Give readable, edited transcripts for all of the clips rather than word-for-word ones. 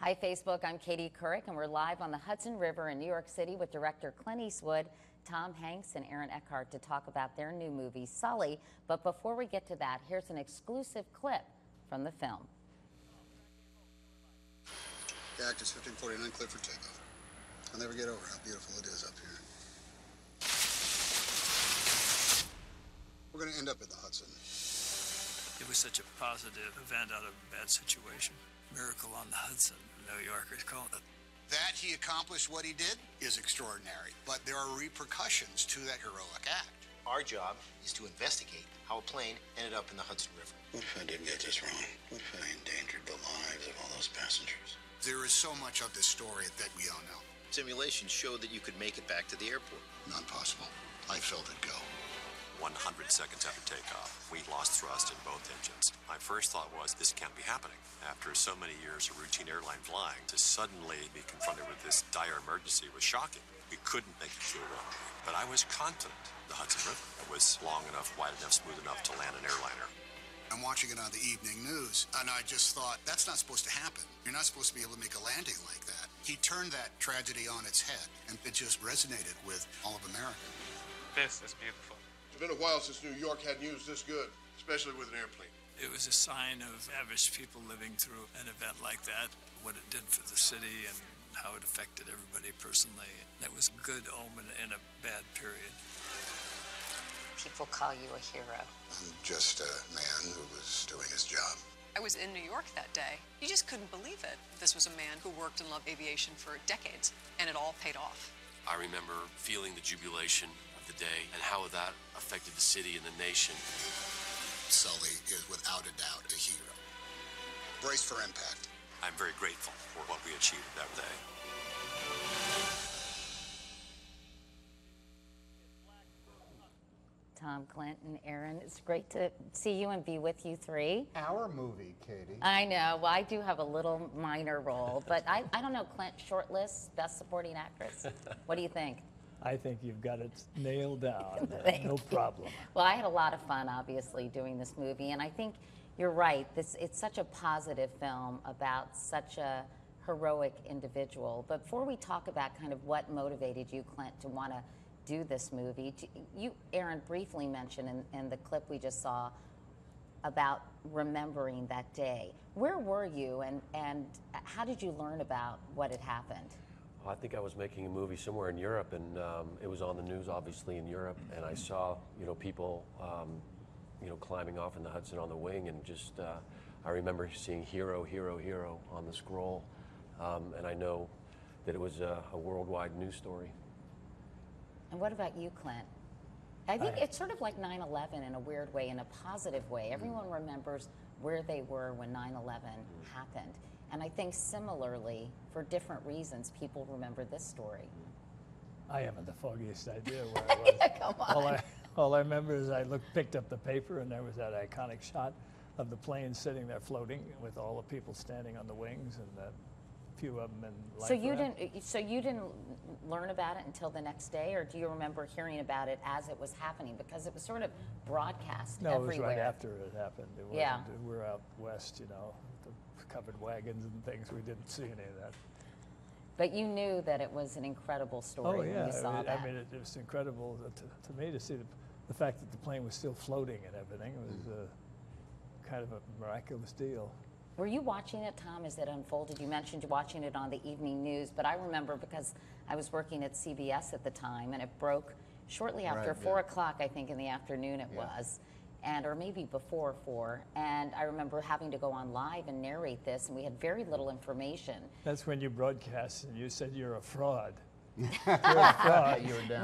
Hi, Facebook. I'm Katie Couric, and we're live on the Hudson River in New York City with director Clint Eastwood, Tom Hanks, and Aaron Eckhart to talk about their new movie, Sully. But before we get to that, here's an exclusive clip from the film. Cactus 1549, clear for takeoff. I'll never get over how beautiful it is up here. We're going to end up in the Hudson. It was such a positive event out of a bad situation. Miracle on the Hudson, New Yorkers call it. That he accomplished what he did is extraordinary, but there are repercussions to that heroic act. Our job is to investigate how a plane ended up in the Hudson River. What if I did get this wrong? What if I endangered the lives of all those passengers? There is so much of this story that we don't know. Simulations showed that you could make it back to the airport. Not possible. I felt it go. 100 seconds after takeoff, we lost thrust in both engines. My first thought was, this can't be happening. After so many years of routine airline flying, to suddenly be confronted with this dire emergency was shocking. We couldn't make it through a runway. But I was confident the Hudson River was long enough, wide enough, smooth enough to land an airliner. I'm watching it on the evening news, and I just thought, that's not supposed to happen. You're not supposed to be able to make a landing like that. He turned that tragedy on its head, and it just resonated with all of America. This is beautiful. It's been a while since New York had news this good, especially with an airplane. It was a sign of average people living through an event like that, what it did for the city and how it affected everybody personally. That was a good omen in a bad period. People call you a hero. I'm just a man who was doing his job. I was in New York that day. You just couldn't believe it. This was a man who worked and loved aviation for decades, and it all paid off. I remember feeling the jubilation of the day and how that affected the city and the nation. Sully is without a doubt a hero. Brace for impact. I'm very grateful for what we achieved that day. Tom, Clint, and Aaron, it's great to see you and be with you three. Our movie, Katie. I know. Well, I do have a little minor role, but I don't know, Clint, short list, best supporting actress. What do you think? I think you've got it nailed down. No problem. Well, I had a lot of fun, obviously, doing this movie, and I think you're right. It's such a positive film about such a heroic individual. But before we talk about kind of what motivated you, Clint, to want to do this movie, you, Aaron, briefly mentioned in the clip we just saw about remembering that day. Where were you, and how did you learn about what had happened? I think I was making a movie somewhere in Europe, and it was on the news, obviously, in Europe, and I saw, people, climbing off in the Hudson on the wing, and just, I remember seeing hero, hero, hero on the scroll, and I know that it was a worldwide news story. And what about you, Clint? I think it's sort of like 9/11 in a weird way, in a positive way. Everyone remembers where they were when 9/11 happened. And I think similarly, for different reasons, people remember this story. I haven't the foggiest idea where I was. Yeah, come on. All I remember is I picked up the paper, and there was that iconic shot of the plane sitting there floating with all the people standing on the wings, and that few of them in life. So you didn't learn about it until the next day, or do you remember hearing about it as it was happening? Because it was sort of broadcast everywhere. No, it was right after it happened. Yeah. We were out west, the covered wagons and things. We didn't see any of that. But you knew that it was an incredible story when you saw that. I mean, it was incredible to me to see the fact that the plane was still floating and everything. It was kind of a miraculous deal. Were you watching it, Tom, as it unfolded? You mentioned watching it on the evening news, but I remember because I was working at CBS at the time, and it broke shortly after 4 o'clock, I think, in the afternoon it was, or maybe before 4. And I remember having to go on live and narrate this, and we had very little information. That's when you broadcast and you said you're a fraud. You're a fraud. You were down.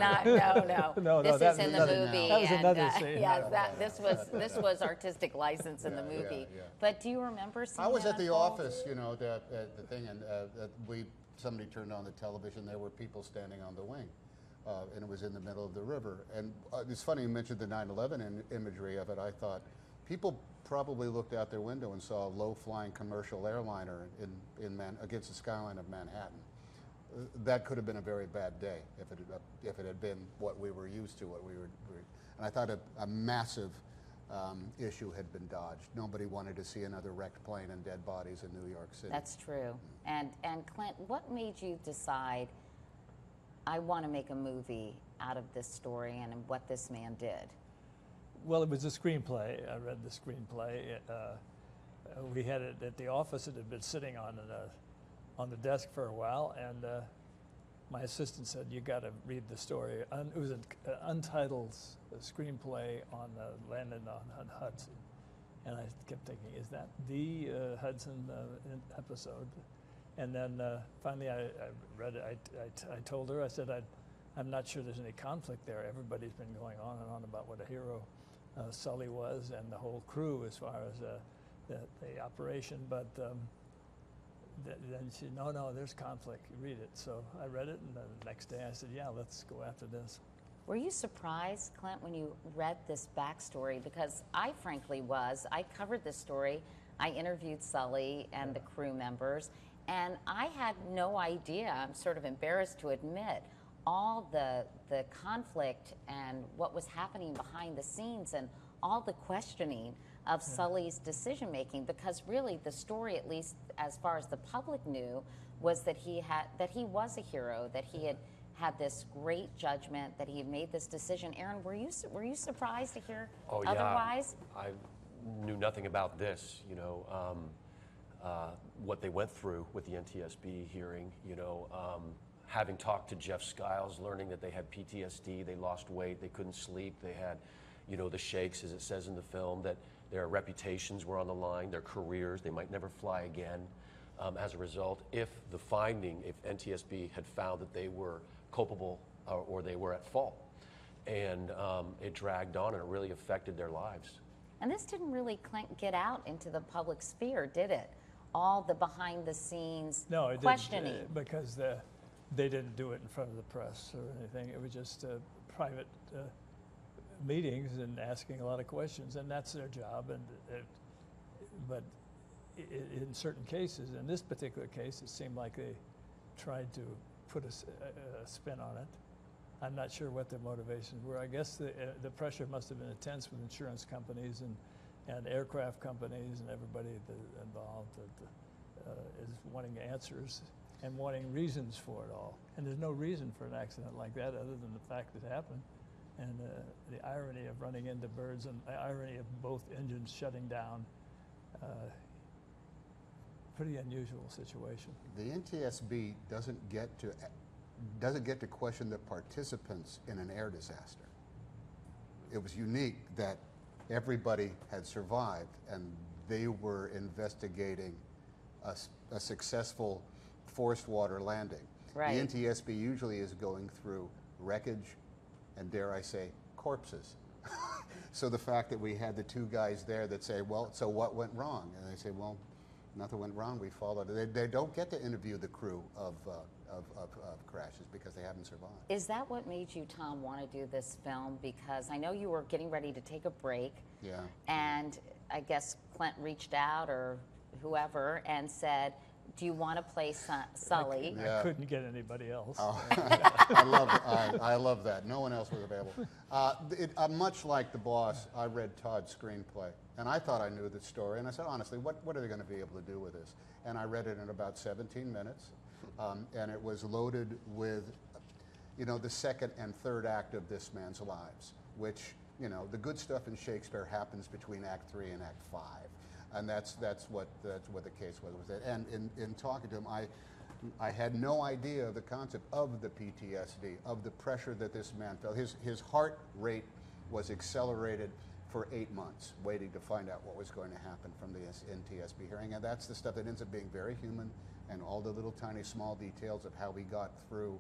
No. This is in the movie. That was another scene. Yes, this was artistic license in the movie. Yeah. But do you remember seeing I was that at the unfold? office, the thing, and somebody turned on the television. There were people standing on the wing, and it was in the middle of the river. And it's funny you mentioned the 9/11 imagery of it. I thought people probably looked out their window and saw a low-flying commercial airliner against the skyline of Manhattan. That could have been a very bad day if it had been what we were used to, and I thought a massive issue had been dodged. Nobody wanted to see another wrecked plane and dead bodies in New York City. That's true. And Clint, what made you decide, I want to make a movie out of this story and what this man did? Well, it was a screenplay. I read the screenplay. We had it at the office. It had been sitting on the desk for a while, and my assistant said, "You got to read the story." It was an untitled screenplay on landing on Hudson, and I kept thinking, "Is that the Hudson episode?" And then finally, I read it. I told her, I said, "I'm not sure there's any conflict there. Everybody's been going on and on about what a hero Sully was, and the whole crew as far as the operation." But then she said, no, there's conflict. You read it. So I read it, and the next day I said, "Yeah, let's go after this." Were you surprised, Clint, when you read this backstory? Because I frankly was. I covered this story. I interviewed Sully and the crew members, and I had no idea, I'm sort of embarrassed to admit, all the conflict and what was happening behind the scenes and all the questioning of Sully's decision making, because really the story, at least as far as the public knew, was that he was a hero, that he had this great judgment, that he had made this decision. Aaron, were you surprised to hear otherwise? I knew nothing about this, what they went through with the NTSB hearing, having talked to Jeff Skiles, learning that they had PTSD, they lost weight, they couldn't sleep, they had, the shakes, as it says in the film, that their reputations were on the line, their careers, they might never fly again. As a result, if NTSB had found that they were culpable or they were at fault, and it dragged on and it really affected their lives. And this didn't really, Clint, get out into the public sphere, did it? All the behind-the-scenes questioning. No, it didn't, because they didn't do it in front of the press or anything. It was just private meetings and asking a lot of questions, and that's their job. But in certain cases, in this particular case, it seemed like they tried to put a spin on it. I'm not sure what their motivations were. I guess the pressure must have been intense with insurance companies and aircraft companies and everybody involved that is wanting answers and wanting reasons for it all. And there's no reason for an accident like that other than the fact it happened. And the irony of running into birds and the irony of both engines shutting down. Pretty unusual situation. The NTSB doesn't get to question the participants in an air disaster. It was unique that everybody had survived, and they were investigating a successful forced water landing. Right. The NTSB usually is going through wreckage and, dare I say, corpses. So the fact that we had the two guys there that say, "Well, so what went wrong?" And they say, "Well, nothing went wrong. We followed it." They don't get to interview the crew of crashes because they haven't survived. Is that what made you, Tom, want to do this film? Because I know you were getting ready to take a break. Yeah. And I guess Clint reached out, or whoever, and said, "Do you want to play Sully?" I couldn't get anybody else. Oh. I love that. No one else was available. Much like The Boss, I read Todd's screenplay, and I thought I knew the story. And I said, honestly, what are they going to be able to do with this? And I read it in about 17 minutes, and it was loaded with, the second and third act of this man's lives, which, the good stuff in Shakespeare happens between Act 3 and Act 5. And that's what the case was with it. And in talking to him, I had no idea of the concept of the PTSD, of the pressure that this man felt. His heart rate was accelerated for 8 months, waiting to find out what was going to happen from the NTSB hearing. And that's the stuff that ends up being very human, and all the little tiny small details of how he got through,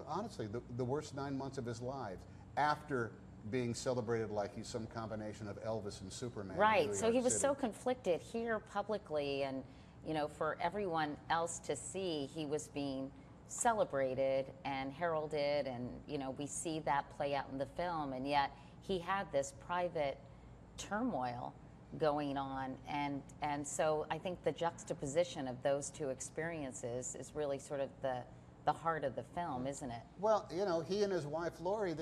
honestly, the worst 9 months of his life, after being celebrated like he's some combination of Elvis and Superman. Right, so he was so conflicted here publicly, and for everyone else to see, he was being celebrated and heralded, and we see that play out in the film, and yet he had this private turmoil going on, and so I think the juxtaposition of those two experiences is really sort of the heart of the film, isn't it? Well, he and his wife Lori,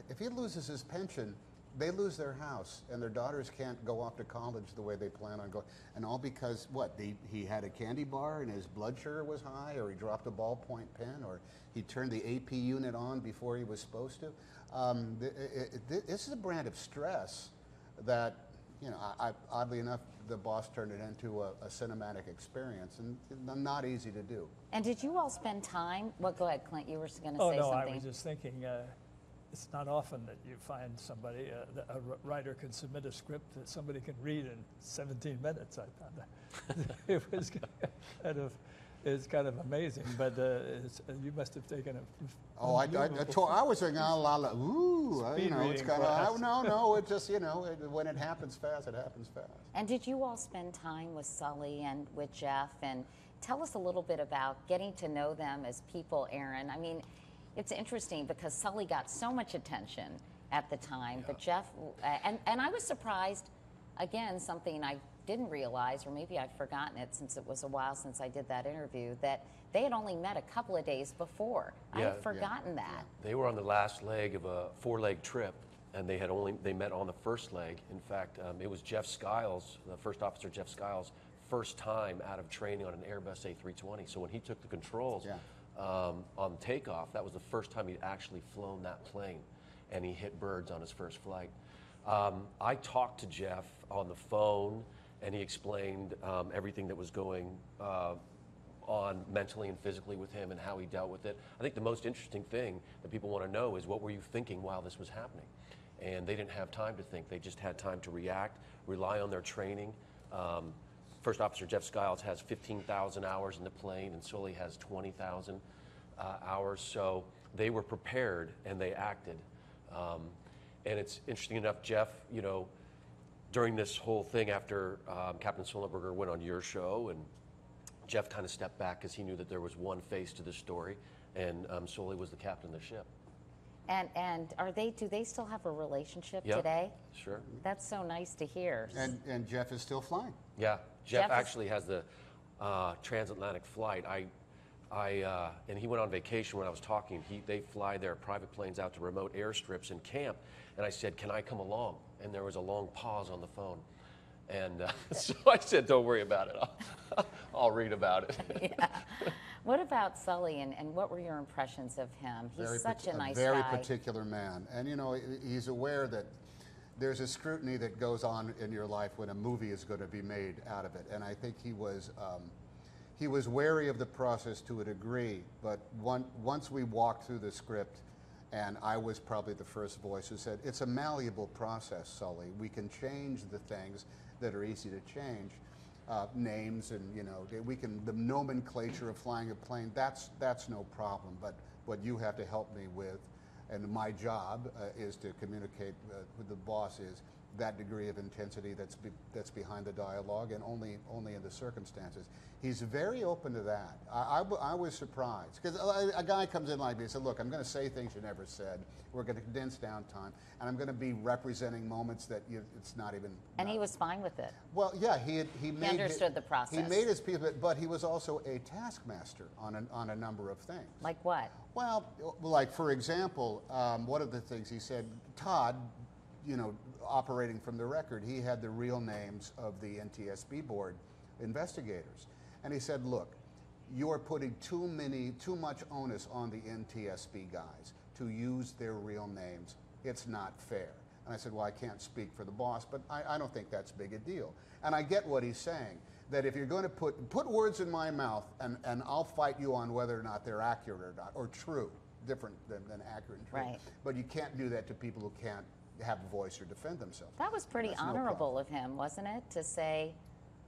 if he loses his pension, they lose their house, and their daughters can't go off to college the way they plan on going, and all because what? He had a candy bar and his blood sugar was high, or he dropped a ballpoint pen, or he turned the AP unit on before he was supposed to. This is a brand of stress that, you know, oddly enough, the boss turned it into a cinematic experience, and not easy to do. And did you all spend time? Well, go ahead, Clint. You were going to Oh say no, something. I was just thinking. It's not often that you find somebody, a writer can submit a script that somebody can read in 17 minutes. I found that it was it's kind of amazing, but you must have taken a. Oh, I was thinking, ooh, you know, it's kind of, no, it just, you know, when it happens fast, it happens fast. And did you all spend time with Sully and with Jeff? And tell us a little bit about getting to know them as people, Aaron. I mean, it's interesting because Sully got so much attention at the time, but Jeff, and I was surprised, again, something I didn't realize, or maybe I've forgotten it since it was a while since I did that interview, that they had only met a couple of days before. I had forgotten that. They were on the last leg of a 4-leg trip, and they met on the first leg. In fact, it was Jeff Skiles, the first officer, Jeff Skiles' first time out of training on an Airbus A320. So when he took the controls, on takeoff, that was the first time he'd actually flown that plane, and he hit birds on his first flight. I talked to Jeff on the phone, and he explained everything that was going on mentally and physically with him and how he dealt with it. I think the most interesting thing that people want to know is, what were you thinking while this was happening? And they didn't have time to think. They just had time to react, rely on their training. First Officer Jeff Skiles has 15,000 hours in the plane, and Sully has 20,000 hours. So they were prepared and they acted. And it's interesting enough, Jeff, you know, during this whole thing after Captain Sullenberger went on your show, and Jeff kind of stepped back because he knew that there was one face to the story, and Sully was the captain of the ship. And do they still have a relationship Yep, today? sure. That's so nice to hear. And Jeff is still flying. Yeah, Jeff actually has the transatlantic flight. And he went on vacation when I was talking. They fly their private planes out to remote airstrips and camp. And I said, can I come along? And there was a long pause on the phone. And so I said, don't worry about it. I'll read about it. Yeah. What about Sully, and what were your impressions of him? He's such a nice guy. Very particular man. And, you know, he's aware that there's a scrutiny that goes on in your life when a movie is going to be made out of it. And I think he was wary of the process to a degree. But once we walked through the script, and I was probably the first voice who said, it's a malleable process, Sully. We can change the things that are easy to change. Names, and, you know, the nomenclature of flying a plane, that's no problem. But what you have to help me with, and my job is to communicate with the boss, is that degree of intensity that's behind the dialogue, and only in the circumstances. He's very open to that. I was surprised, because a guy comes in like me and said, look, I'm going to say things you never said. We're going to condense down time, and I'm going to be representing moments that it's not even. And he was fine with it. Well, yeah, he understood the process. He made his piece, but he was also a taskmaster on a number of things. Like what? Well, like, for example, one of the things he said, Todd, you know, operating from the record, he had the real names of the NTSB board investigators. And he said, look, you're putting too much onus on the NTSB guys to use their real names. It's not fair. And I said, well, I can't speak for the boss, but I don't think that's big a deal. And I get what he's saying, that if you're going to put words in my mouth, and I'll fight you on whether or not they're accurate or not, or true, different than accurate and true. Right. But you can't do that to people who can't have a voice or defend themselves. That was pretty honorable of him, wasn't it? To say,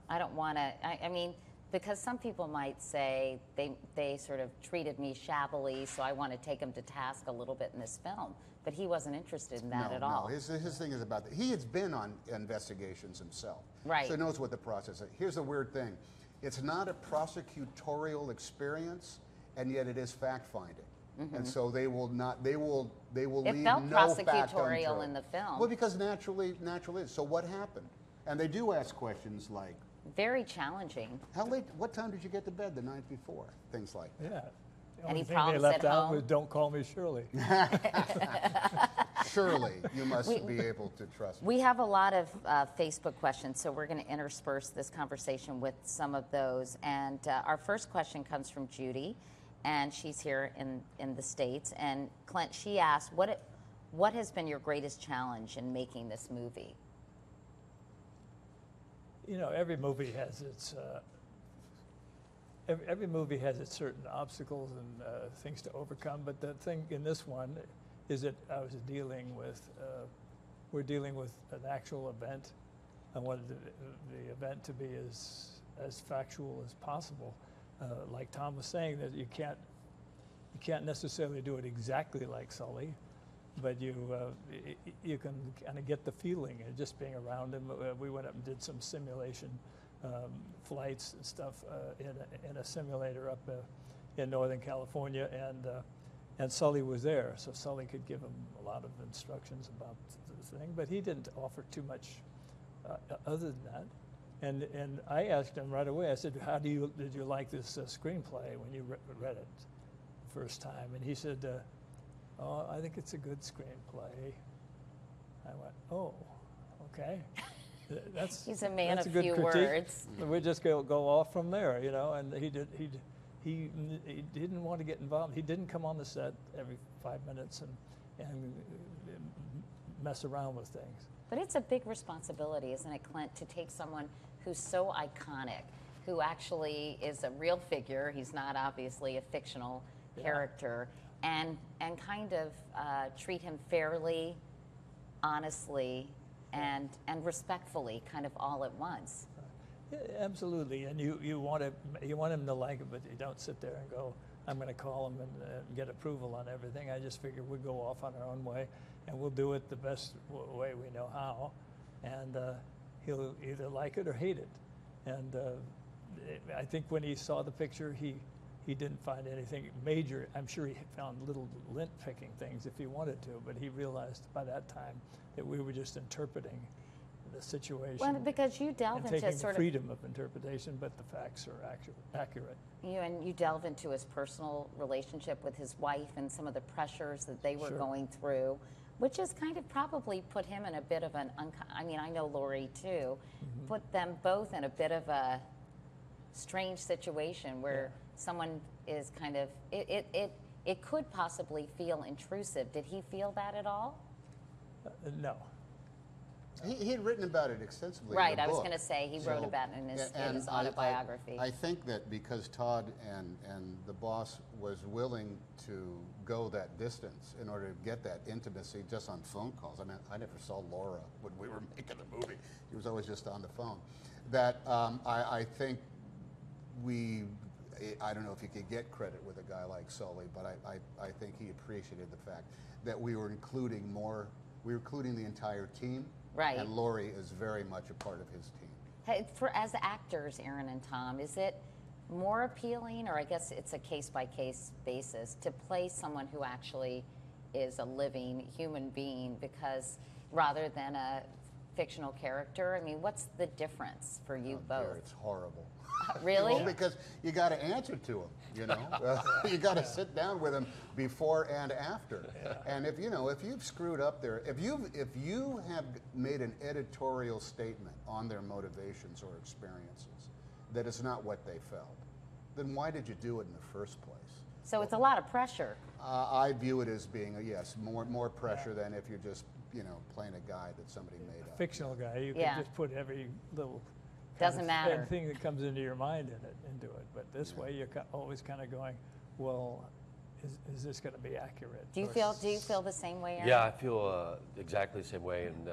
I don't want to, I mean, because some people might say they sort of treated me shabbily, so I want to take him to task a little bit in this film. But he wasn't interested in that at all. No, his thing is about that. He has been on investigations himself. Right. So he knows what the process is. Here's the weird thing. It's not a prosecutorial experience, and yet it is fact-finding. Mm-hmm. And so they will leave no fact unturned. It felt prosecutorial in the film. Well, because naturally is. So what happened? And they do ask questions like, very challenging. How late? What time did you get to bed the night before? Things like. Yeah. Any thing problems they left at out home? was, don't call me Shirley. Surely you must be able to trust me. We have a lot of Facebook questions, so we're going to intersperse this conversation with some of those. And our first question comes from Judy, and she's here in the States. And Clint, she asked, what has been your greatest challenge in making this movie? You know, every movie has its every movie has its certain obstacles and things to overcome. But the thing in this one is that I was dealing with we're dealing with an actual event. I wanted the event to be as factual as possible. Like Tom was saying, that you can't necessarily do it exactly like Sully, but you can kind of get the feeling of just being around him. We went up and did some simulation flights and stuff in a simulator up in Northern California, and Sully was there, so Sully could give him a lot of instructions about the thing, but he didn't offer too much other than that. And I asked him right away, I said, did you like this screenplay when you read it the first time? And he said, oh, I think it's a good screenplay. I went, oh, okay. He's a man of a good few critique. words. We just go off from there, you know. And he didn't want to get involved. He didn't come on the set every 5 minutes and mess around with things. But it's a big responsibility, isn't it, Clint, to take someone who's so iconic, who actually is a real figure, he's not obviously a fictional character, and kind of treat him fairly, honestly, and respectfully, kind of all at once. Yeah, absolutely, and you want him to like it, but you don't sit there and go, I'm going to call him and get approval on everything. I just figure we'll go off on our own way, and we'll do it the best way we know how, and he'll either like it or hate it. And I think when he saw the picture, he didn't find anything major. I'm sure he found little lint-picking things if he wanted to, but he realized by that time that we were just interpreting the situation. Well, because you delve into taking sort the freedom of interpretation, but the facts are accurate. You delve into his personal relationship with his wife and some of the pressures that they were going through, which has kind of probably put him in a bit of an, I mean, I know Laurie too, put them both in a bit of a strange situation where someone is kind of, it could possibly feel intrusive. Did he feel that at all? No. He had written about it extensively. Right, in the I was book. going to say he wrote about it in his autobiography. I think that because Todd and the boss was willing to go that distance in order to get that intimacy just on phone calls. I mean, I never saw Laura when we were making the movie. She was always just on the phone. That I think I don't know if you could get credit with a guy like Sully, but I think he appreciated the fact that we were including the entire team. Right. And Laurie is very much a part of his team. Hey, as actors, Aaron and Tom, is it more appealing, or I guess it's a case-by-case basis, to play someone who actually is a living human being because rather than a fictional character? I mean, what's the difference for you both? Dear, it's horrible. Really? Well, because you got to answer to him, you know. You got to sit down with him before and after. And if you've screwed up there, if you have made an editorial statement on their motivations or experiences that is not what they felt, then why did you do it in the first place? So it's a lot of pressure. I view it as being more pressure than if you're just playing a guy that somebody made up. Fictional guy, you can just put every little doesn't matter thing that comes into your mind into it. But this way, you're always kind of going, well, is this going to be accurate? Do you feel the same way, Aaron? Yeah, I feel exactly the same way. And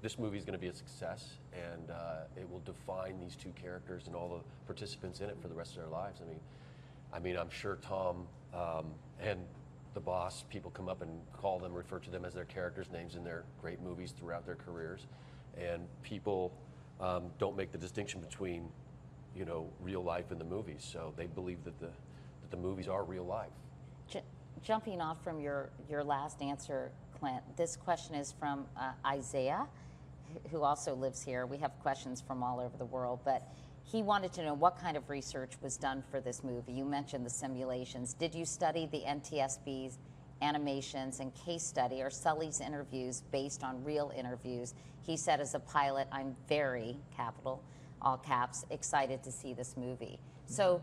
this movie is going to be a success, and it will define these two characters and all the participants in it for the rest of their lives. I mean, I'm sure Tom and the boss, people come up and call them, refer to them as their characters' names in their great movies throughout their careers, and people don't make the distinction between, real life and the movies. So they believe that the movies are real life. Jumping off from your last answer, Clint, this question is from Isaiah, who also lives here. We have questions from all over the world, but he wanted to know what kind of research was done for this movie. You mentioned the simulations. Did you study the NTSB's animations, and case study are Sully's interviews based on real interviews. He said, as a pilot, I'm very, capital, all caps, excited to see this movie. So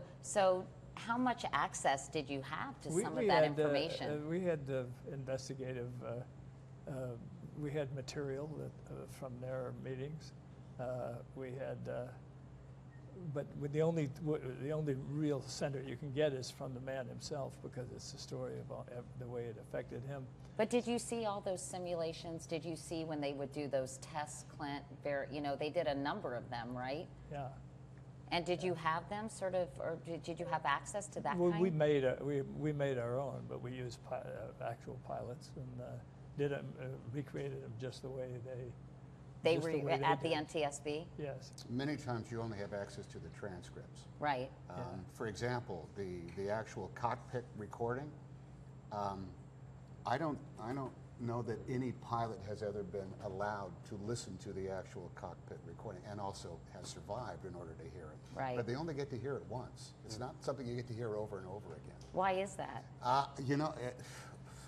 how much access did you have to some of that information? We had investigative, we had material that, from their meetings. We had, but with the only real center you can get is from the man himself, because it's the story about the way it affected him. But did you see all those simulations? Did you see when they would do those tests, Clint? You know, they did a number of them, right? Yeah. And did you have them sort of, or did you have access to that kind? We made our own, but we used actual pilots and recreated them just the way they were at the NTSB? Yes. Many times you only have access to the transcripts. Right. For example, the actual cockpit recording. I don't know that any pilot has ever been allowed to listen to the actual cockpit recording, and also has survived in order to hear it. Right. But they only get to hear it once. It's not something you get to hear over and over again. Why is that? You know,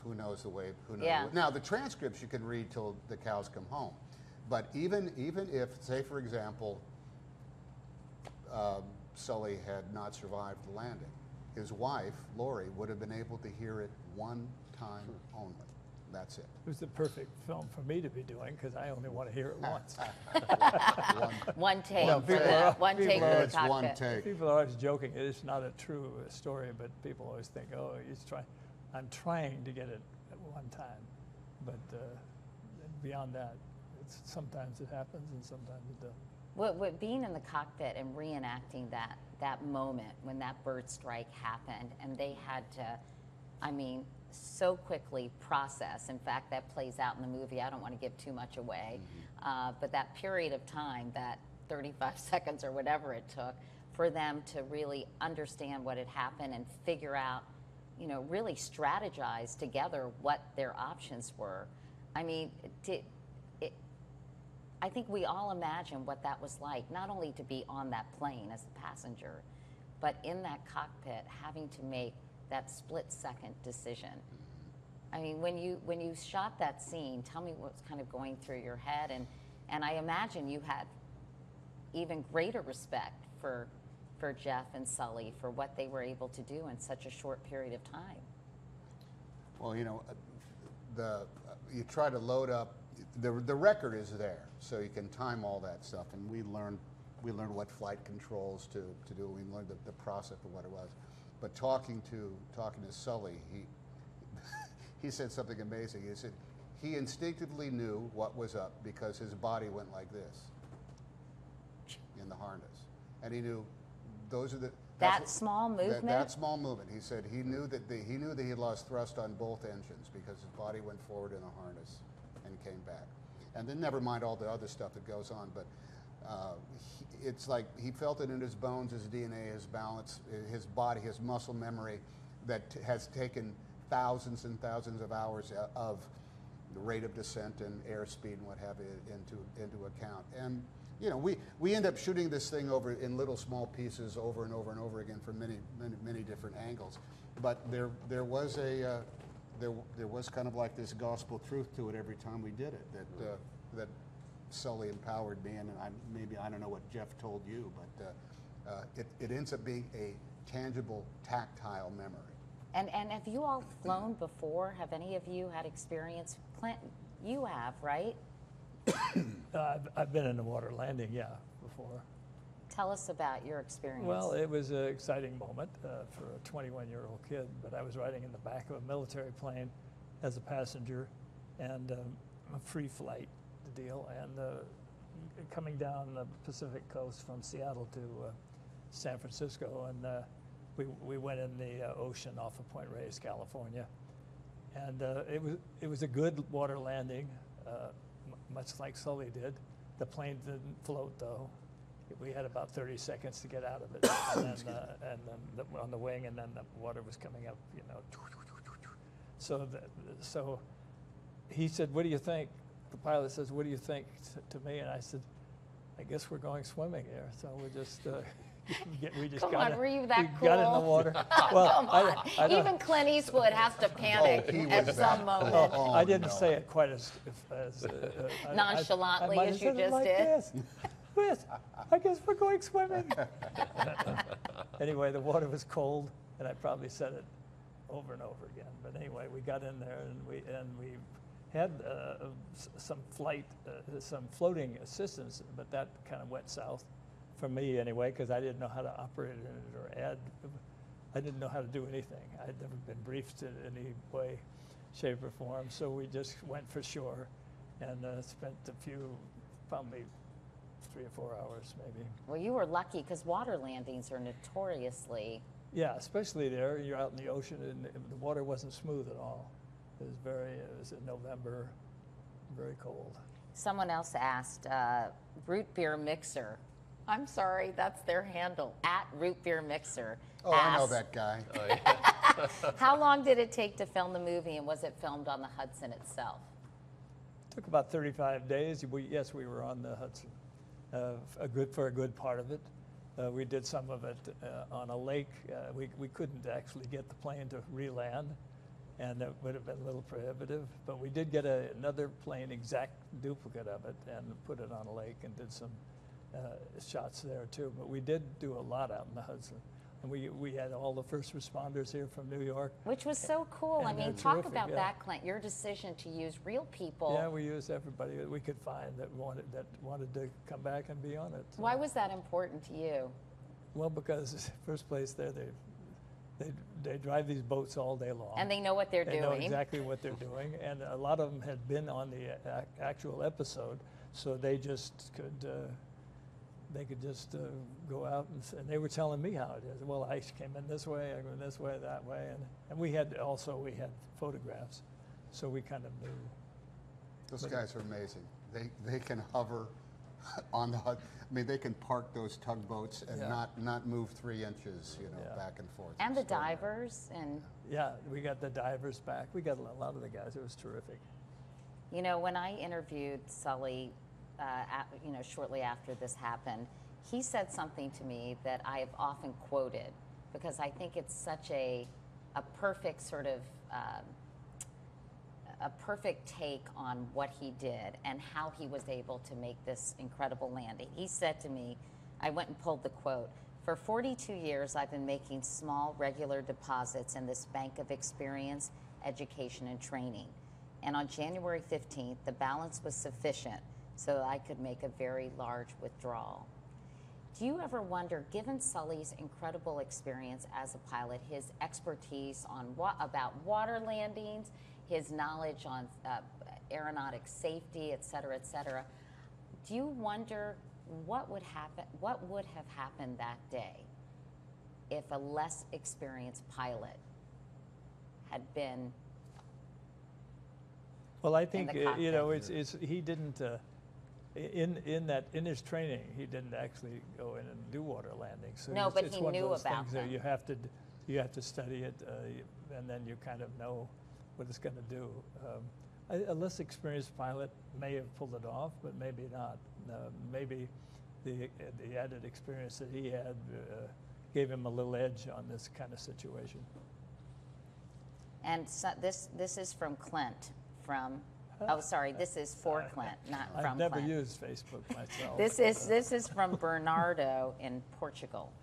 who knows the way? Who knows? Yeah. Now the transcripts you can read till the cows come home. But even if, say for example, Sully had not survived the landing, his wife, Lori, would have been able to hear it one time only. That's it. It was the perfect film for me to be doing, because I only want to hear it once. One take. No, one take for the cockpit. One take. People are always joking. It is not a true story, but people always think, oh, he's trying. I'm trying to get it at one time, but beyond that, sometimes it happens and sometimes it doesn't. What being in the cockpit and reenacting that moment when that bird strike happened, and they had to, I mean, so quickly process. In fact, that plays out in the movie. I don't want to give too much away, but that period of time, that 35 seconds or whatever it took, for them to really understand what had happened and figure out, you know, really strategize together what their options were. I mean, I think we all imagine what that was like, not only to be on that plane as a passenger, but in that cockpit having to make that split-second decision. I mean, when you shot that scene, tell me what's kind of going through your head, and I imagine you had even greater respect for Jeff and Sully for what they were able to do in such a short period of time. Well, you know, you try to load up. The record is there, so you can time all that stuff, and we learned what flight controls to do. We learned the process of what it was. But talking to Sully, he said something amazing. He said he instinctively knew what was up because his body went like this in the harness, and he knew those are the that small movement. That small movement. He said he knew that he had lost thrust on both engines because his body went forward in the harness and came back. And then never mind all the other stuff that goes on, but it's like he felt it in his bones, his DNA, his balance, his body, his muscle memory that has taken thousands and thousands of hours of the rate of descent and airspeed and what have you into account. And you know, we end up shooting this thing over in little small pieces over and over and over again from many different angles. But there was kind of like this gospel truth to it every time we did it, that Sully empowered me, and I don't know what Jeff told you, but it ends up being a tangible, tactile memory. And have you all flown before? Have any of you had experience? Clint, you have, right? I've been in a water landing, yeah, before. Tell us about your experience. Well, it was an exciting moment for a 21-year-old kid, but I was riding in the back of a military plane as a passenger, and a free flight, the deal, and coming down the Pacific coast from Seattle to San Francisco, and we went in the ocean off of Point Reyes, California, and it was a good water landing, much like Sully did. The plane didn't float though. We had about 30 seconds to get out of it, and then on the wing, and then the water was coming up, you know. So he said, "What do you think?" The pilot says, "What do you think?" to me, and I said, "I guess we're going swimming here." So we just we just Come got on, were you that we got in the cool? water. Come on. I don't- Even Clint Eastwood has to panic he at was some that cool. moment. Oh, I didn't no. say it quite as Nonchalantly might have as you said it just like did. this. Yes, I guess we're going swimming. Anyway, the water was cold, and I probably said it over and over again. But anyway, we got in there, and we had some floating assistance, but that kind of went south for me anyway, because I didn't know how to operate it or add. I didn't know how to do anything. I'd never been briefed in any way, shape, or form. So we just went for shore, and spent probably 3 or 4 hours maybe. Well, you were lucky because water landings are notoriously. Yeah, especially there, you're out in the ocean, and the water wasn't smooth at all. It was in November, very cold. Someone else asked, Root Beer Mixer. I'm sorry, that's their handle, at Root Beer Mixer. Oh, I know that guy. Oh, yeah. How long did it take to film the movie, and was it filmed on the Hudson itself? Took about 35 days. Yes, we were on the Hudson for a good part of it. We did some of it on a lake. We couldn't actually get the plane to re-land, and it would have been a little prohibitive. But we did get another plane, exact duplicate of it, and put it on a lake and did some shots there too. But we did do a lot out in the Hudson. And we had all the first responders here from New York. Which was so cool. I And mean, they're talk terrific, about yeah. that, Clint, your decision to use real people. Yeah, we used everybody that we could find that wanted to come back and be on it. Why was that important to you? Well, because first place there, they drive these boats all day long. And they know what they're They doing. know exactly what they're doing, and a lot of them had been on the actual episode, so they just could. They could just go out and they were telling me how it is. Well, I came in this way, I went this way, that way, and we had photographs, so we kind of knew. Those guys are amazing. They can hover on the Hudson. I mean, they can park those tugboats and not move 3 inches, back and forth. And the divers and. Yeah, we got the divers back. We got a lot of the guys. It was terrific. You know, when I interviewed Sully, shortly after this happened, he said something to me that I have often quoted because I think it's such a perfect sort of a perfect take on what he did and how he was able to make this incredible landing. He said to me, I went and pulled the quote, "For 42 years, I've been making small, regular deposits in this bank of experience, education, and training. And on January 15th, the balance was sufficient so that I could make a very large withdrawal." Do you ever wonder, given Sully's incredible experience as a pilot, his expertise on about water landings, his knowledge on aeronautic safety, et cetera, do you wonder what would have happened that day if a less experienced pilot had been? Well, I think he didn't. In his training, he didn't actually go in and do water landings. So no, but it's he one knew of those about things them. that you have to study it, and then you kind of know what it's going to do. A less experienced pilot may have pulled it off, but maybe not. Maybe the added experience that he had gave him a little edge on this kind of situation. And so this is from Clint. This is for Clint, not from Clint. I've never used Facebook myself. This is from Bernardo in Portugal.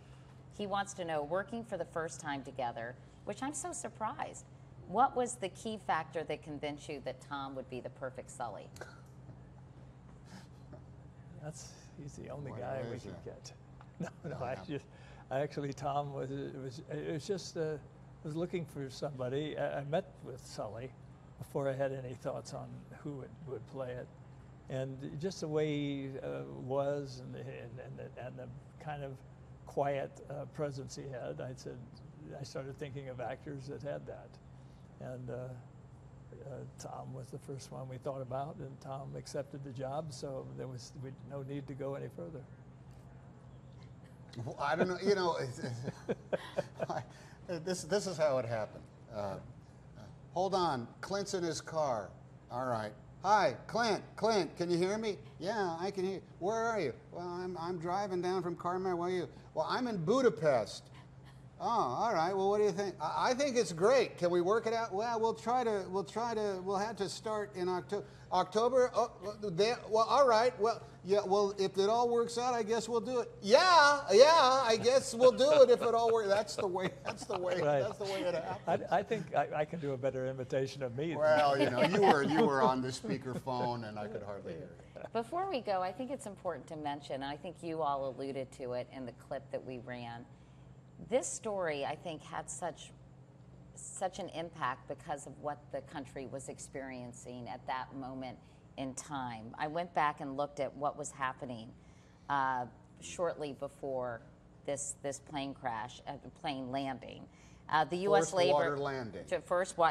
He wants to know, working for the first time together, which I'm so surprised, what was the key factor that convinced you that Tom would be the perfect Sully? He's the only guy we could get. No, Tom was looking for somebody. I met with Sully before I had any thoughts on who would play it, and just the way he was, and the kind of quiet presence he had, I started thinking of actors that had that, and Tom was the first one we thought about, and Tom accepted the job, so there was no need to go any further. Well, I don't know. This is how it happened. Hold on, Clint's in his car. All right, Hi, Clint, can you hear me? Yeah, I can hear you. Where are you? Well, I'm driving down from Carmel. Where are you? Well, I'm in Budapest. Oh, all right. Well, what do you think? I think it's great. Can we work it out? Well, we'll have to start in October. October? Oh, well, all right. Well, yeah, well, if it all works out, I guess we'll do it. Yeah, I guess we'll do it if it all works. That's the way it happens. I think I can do a better imitation of me. Well, you were on the speakerphone and I could hardly hear you. Before we go, I think it's important to mention, and I think you all alluded to it in the clip that we ran. This story, I think, had such an impact because of what the country was experiencing at that moment in time. I went back and looked at what was happening shortly before this plane crash, plane landing. The U.S. First water landing.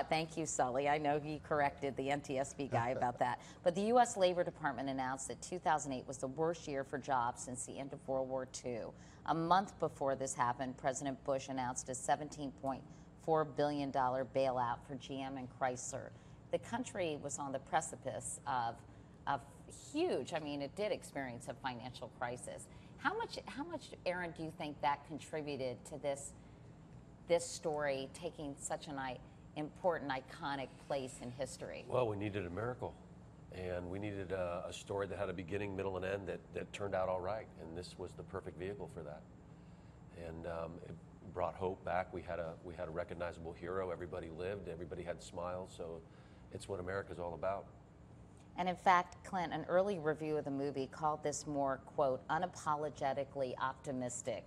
Thank you, Sully. I know he corrected the NTSB guy about that. But the U.S. Labor Department announced that 2008 was the worst year for jobs since the end of World War II. A month before this happened, President Bush announced a $17.4 billion bailout for GM and Chrysler. The country was on the precipice of huge, it did experience a financial crisis. How much, Aaron, do you think that contributed to this story taking such an important, iconic place in history? Well, we needed a miracle, and we needed a story that had a beginning, middle, and end that turned out all right, and this was the perfect vehicle for that. And it brought hope back. We had a recognizable hero. Everybody lived. Everybody had smiles. So it's what America's all about. And in fact, Clint, an early review of the movie called this more, quote, unapologetically optimistic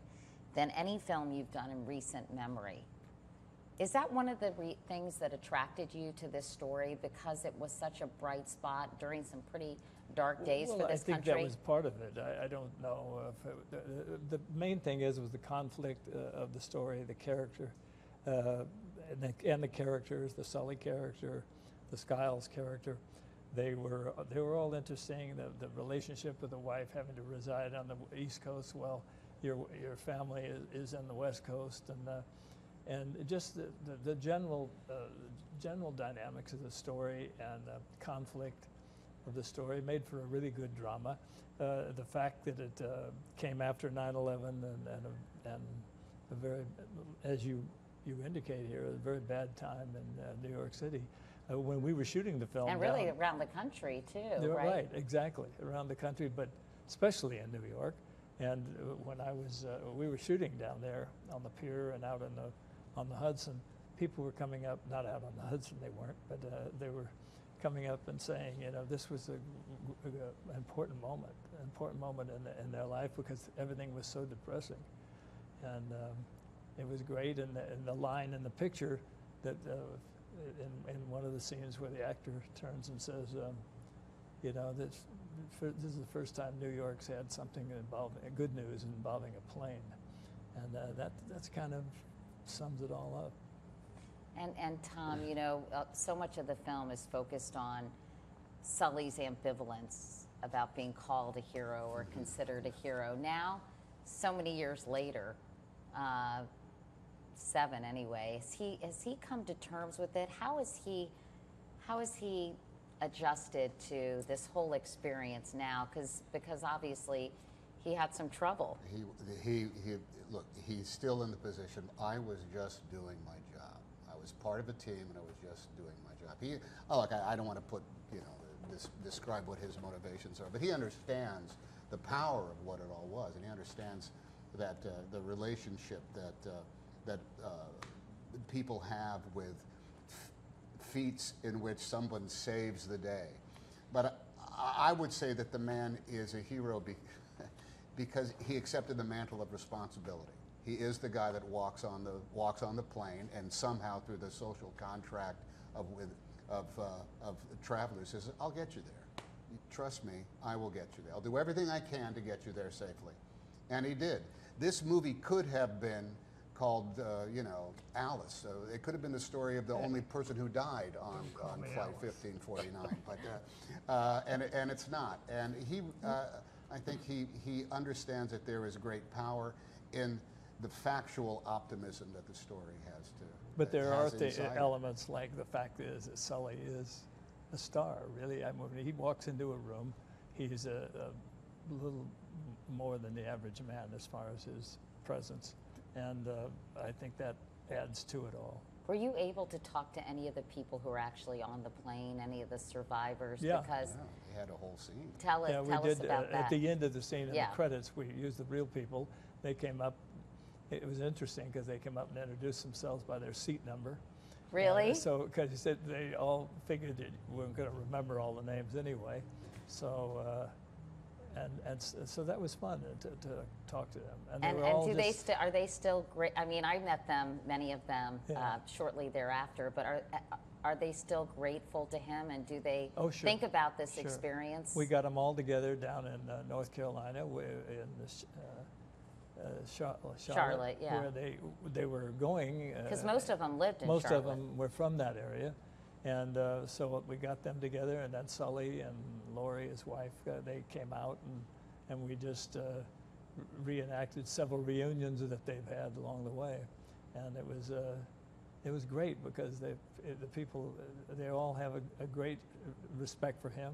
than any film you've done in recent memory. Is that one of the things that attracted you to this story, because it was such a bright spot during some pretty dark days for this country? I think that was part of it. I don't know. The main thing was the conflict of the story, the character, and the characters, the Sully character, the Skiles character. They were all interesting. The relationship with the wife having to reside on the East Coast while your family is on the West Coast, and just the general dynamics of the story and the conflict of the story made for a really good drama. The fact that it came after 9/11 and a very, as you indicate here, a very bad time in New York City. When we were shooting the film. And really around the country, too, right? Right, exactly, around the country, but especially in New York. And when we were shooting down there on the pier and out on the Hudson, people were coming up, not out on the Hudson, they weren't, but they were coming up and saying, this was an important moment in their life, because everything was so depressing. And it was great, and the line in the picture that in one of the scenes where the actor turns and says, this is the first time New York's had something involving good news involving a plane, and that's kind of sums it all up. And Tom, so much of the film is focused on Sully's ambivalence about being called a hero or considered a hero. Now, so many years later, 7 anyway, has he come to terms with it? How is he adjusted to this whole experience now? Because obviously he had some trouble. Look, he's still in the position. I was just doing my job. I was part of a team, and I was just doing my job. I don't want to describe what his motivations are, but he understands the power of what it all was, and he understands that the relationship that people have with feats in which someone saves the day. But I would say that the man is a hero because he accepted the mantle of responsibility. He is the guy that walks on the plane, and somehow through the social contract of travelers says, "I'll get you there. Trust me, I will get you there. I'll do everything I can to get you there safely," and he did. This movie could have been called, Alice. So it could have been the story of the only person who died on Flight 1549, but and it's not. And I think he understands that there is great power in the factual optimism that the story has to. But there are elements like the fact is that Sully is a star, really. I mean, he walks into a room, he's a little more than the average man as far as his presence, and I think that adds to it all. Were you able to talk to any of the people who were actually on the plane, any of the survivors? Yeah. Because they had a whole scene. Tell us about that. At the end of the scene in Yeah. the credits, we used the real people. They came up. It was interesting because they came up and introduced themselves by their seat number. Really? So, because you said they all figured that we weren't going to remember all the names anyway. So, so that was fun to talk to them. And they were all do they are they still great? I mean, I met them, many of them, shortly thereafter. But are they still grateful to him? And do they think about this experience? We got them all together down in North Carolina, in Charlotte, yeah, where they were going. Because most of them lived in Charlotte. Most of them were from that area. And so we got them together, and then Sully and Lori, his wife, they came out, and we just reenacted several reunions that they've had along the way. And it was great because the people, they all have a great respect for him.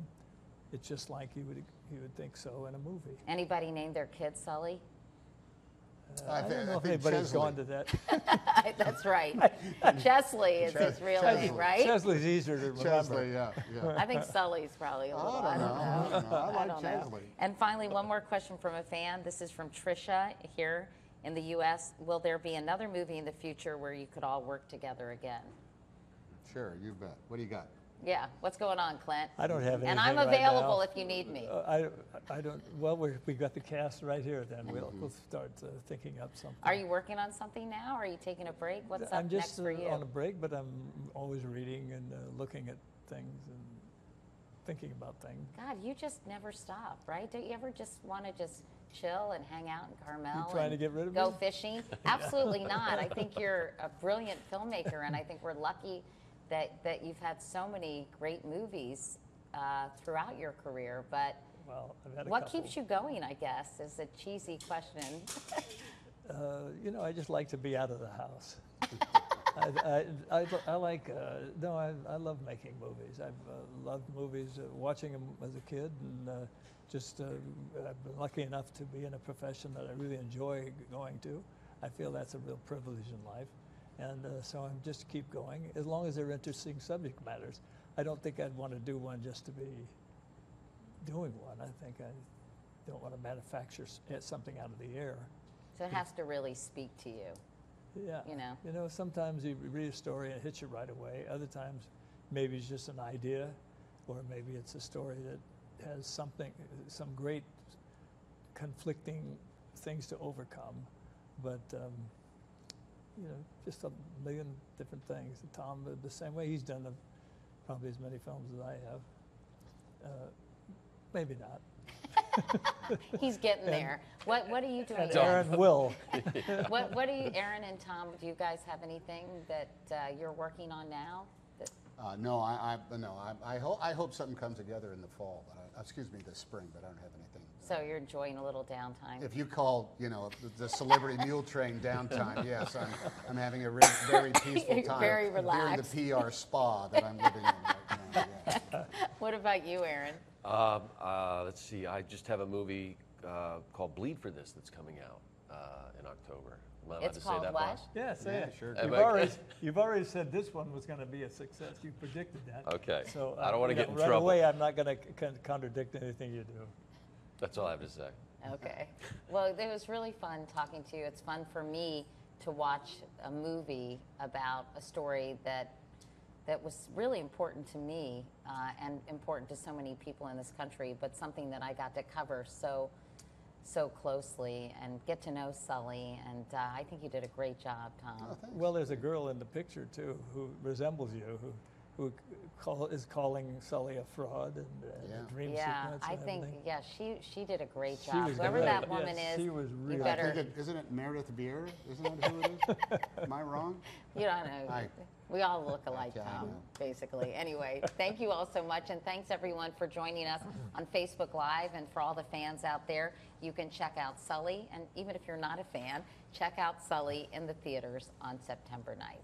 It's just like you would think so in a movie. Anybody named their kid Sully? I don't know if anybody's gone to that. That's right. Chesley is his real name, right? Chesley's easier to remember. Chesley, yeah. I think Sully's probably a little, I don't know. I like Chesley. And finally, one more question from a fan. This is from Trisha here in the U.S. Will there be another movie in the future where you could all work together again? Sure, you bet. What do you got? Yeah, what's going on, Clint? I don't have anything. And I'm available if you need me. I don't. Well, we've got the cast right here. Then we'll start thinking up something. Are you working on something now? Are you taking a break? What's up next for you? I'm just on a break, but I'm always reading and looking at things and thinking about things. God, you just never stop, right? Don't you ever just want to just chill and hang out in Carmel? You trying to get rid of go me? Fishing? Absolutely not. I think you're a brilliant filmmaker, and I think we're lucky that you've had so many great movies throughout your career. But I've had what keeps you going, I guess, is a cheesy question. I just like to be out of the house. I like, I love making movies. I've loved movies, watching them as a kid, and I've been lucky enough to be in a profession that I really enjoy going to. I feel that's a real privilege in life. And so I'm just keep going, as long as they're interesting subject matters. I don't think I'd want to do one just to be doing one. I think I don't want to manufacture something out of the air. So it has to really speak to you. Yeah. You know, sometimes you read a story and it hits you right away. Other times, maybe it's just an idea, or maybe it's a story that has some great conflicting things to overcome. But just a million different things. And Tom, the same way, he's done probably as many films as I have. Maybe not. He's getting there. What are you doing? And Aaron will. What do you, Aaron and Tom? Do you guys have anything that you're working on now? No, I hope something comes together in the fall. Excuse me, this spring, but I don't have anything. So you're enjoying a little downtime. If you call, the Celebrity Mule Train downtime, yes, I'm having a very peaceful time. Very relaxed. Here in the PR spa that I'm living in right now. Yeah. What about you, Aaron? Let's see. I just have a movie called Bleed for This that's coming out in October. Am I allowed It's to called say that, what? boss? Yeah, say it. Sure. You've already said this one was going to be a success. You predicted that. Okay. So I don't want to get in right trouble. away, I'm not going to contradict anything you do. That's all I have to say. Okay. Well, it was really fun talking to you. It's fun for me to watch a movie about a story that was really important to me and important to so many people in this country, but something that I got to cover so closely and get to know Sully, and I think you did a great job, Tom. Oh, well, there's a girl in the picture too who resembles you, who is calling Sully a fraud and a dream sequence. I and think everything. she did a great She job. was Whoever great. that woman Yes, is, she was really. you better. Isn't it Meredith Beer? Isn't that who it is? Am I wrong? You don't know. We all look alike, Okay, I Tom, know. basically. Anyway, thank you all so much, and thanks everyone for joining us on Facebook Live, and for all the fans out there, you can check out Sully, and even if you're not a fan, check out Sully in the theaters on September 9th.